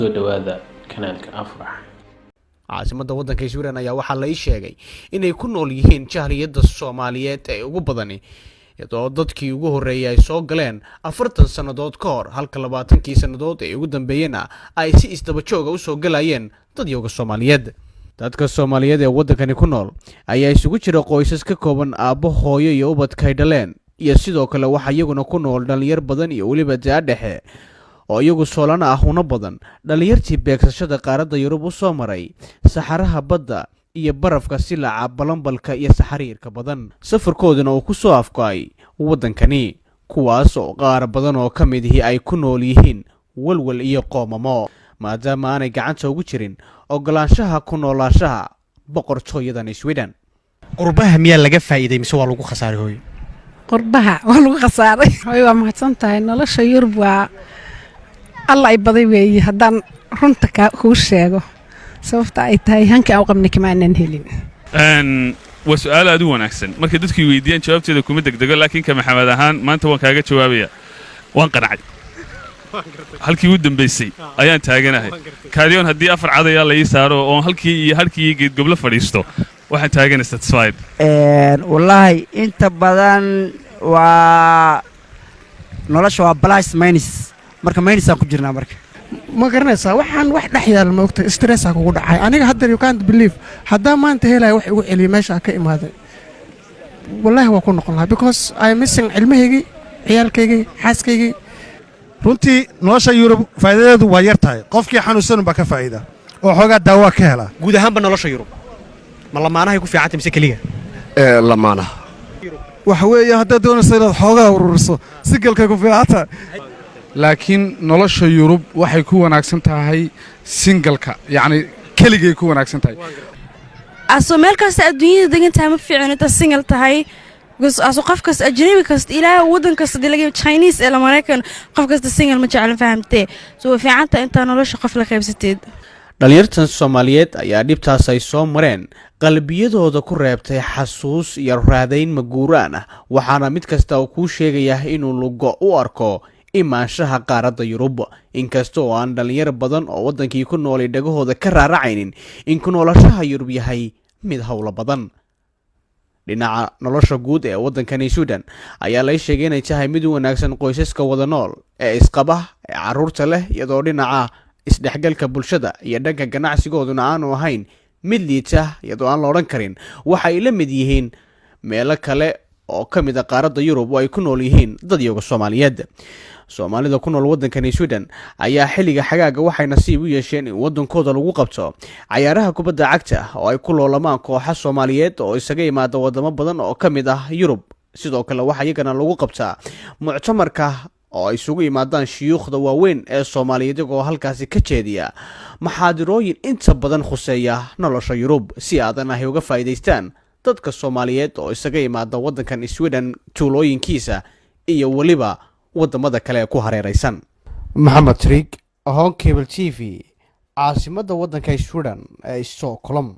dhawaada kanaalka Afrax. caasimada waddanka Sweden ayaa waxaa la sheegay inay ku nool yihiin jahliyada Soomaaliyeed ee ugu badan iyadoo dadkii ugu horeeyay ay soo galeen 40 sanadood ka hor halka 20 sanadood ee ugu dambeeyayna ay si isdaba joog ah u soo galayeen dadyoga Soomaaliyeed. dadka Soomaaliyeed ee waddankani ku nool ayaa isugu jira qoysas ka kooban aabbo, hooyo iyo ubad kay dhaleen, iyo sidoo kale waxa iyaguna ku nool dhalinyar badan iyo waliba da'dhexe oo iyagu soolana ah una badan dhalinyartii beegsashada qaaradda Yurub u soo maray saxaraha badda iyo barafka silaca balanbalka iyo saxariirka badan. safarkooduna uu ku soo afkaay waddankani, kuwaas oo qaar badan oo ka mid ah ay ku nool yihiin walwal iyo qoomamo maadaama aanay gacanta ugu jirin ogolaanshaha ku noolaanshaha boqortooyadan Sweden. qurbaha miyaa laga faa'iiday mise waa lagu khasaaray hooyo? qurbaha waa lagu khasaaray. hooyo waa mahadsantahay. nolosha Yurub waa alla ay baday weeye haddaan runta kuu sheego, sababta ay tahay hanka aan qabnay kama aanan helin. waa su'aal aad u wanaagsan markay dadku weydiiyaan jawaabteeda kuma degdego, laakiin ka maxamed ahaan maanta waan kaaga jawaabaya. waan qanacay halkii ugu dambaysay ayaan taaganahay. kaadiyoon haddii 4 cad ayaa la ii saaro oo halkii geed gobla fadhiisto waxaan taaganahay satisfied. wallaahi inta badan waa nolosha waa plus minus, marka minus aan ku jirnaa. marka ma garanaysaa waxaan wax dhex yaal ma ogta stress ah kugu dhacay. aniga hadda you can't believe haddaan maanta helay wax igu celiyo meesha ka imaaday, wallaahi waa ku noqon lahaa because I missing cilmahaygii, ciyaalkaygii, xaaskaygii. runtii nolosha Yurub faa'iidadeedu waa yar tahay. qofkii xanuunsan baa ka faa'iida oo xoogaa daawo ka hela. guud ahaanba nolosha Yurub ma lamaanahay ku fiicantay mise kaliya? lamaanaha waxa weeye haddaad doonayso inaad xoogaa ururiso sigalkay ku fiicanta. laakiin nolosha Yurub waxay ku wanaagsan tahay singalka, yacni keligay ku wanaagsan tahay. aso meel kasta adduunyada degan tahay ma fiicno inta single tahay. aso qof kasta ajnabi kasta ilaa waddan kasta dilay Chinese ee Mareykan qof kasta single ma jecel fahamtay. soo fiicanta inta nolosha qof la qaybsateed. dhalinyartan Soomaaliyeed ayaa dhibtaas ay soo mareen qalbiyadooda ku reebtay xasuus iyo raadayn maguuraan ah, waxaana mid kasta uu ku sheegaya inuu lugo u arko imaanshaha qaaradda Yurub. inkasta oo aan dhalinyar badan oo waddankii ku nool dhagahooda ka raaracaynin in ku noolaanshaha Yurub yahay mid hawlo badan. dhinaca nolosha guud ee waddankani Sweden ayaa la sheegay inay tahay mid u wanaagsan qoysaska wada nool ee isqaba ee carruurta leh, iyadoo dhinaca isdhexgalka bulshada iyo dhanka ganacsigooduna aanu ahayn mid liita, iyadoo aan la odhan karin waxa ay la mid yihiin meelo kale oo ka mid ah qaaradda Yurub oo ay ku nool yihiin dadyoga Soomaaliyeed. Soomaalida ku nool waddankani Sweden ayaa xilliga xagaaga waxay nasiib u yeesheen in waddankooda lagu qabto cayaaraha kubadda cagta oo ay ku loolamaan kooxo Soomaaliyeed oo isaga yimaada wadamo badan oo ka mid ah Yurub. sidoo kale waxa iyagana lagu qabtaa muctamarka oo ay isugu yimaadaan shuyuukhda waaweyn ee Soomaaliyeed oo halkaasi ka jeediya maxaadirooyin inta badan khuseeya nolosha Yurub si aadan ay uga faa'iideystaan dadka Soomaaliyeed oo isaga yimaada waddankan Sweden tuulooyinkiisa iyo waliba wadamada kale ku hareeraysan. Maxamed Triig, Hon Cable TV, caasimada waddanka Sweden ee Stockholm.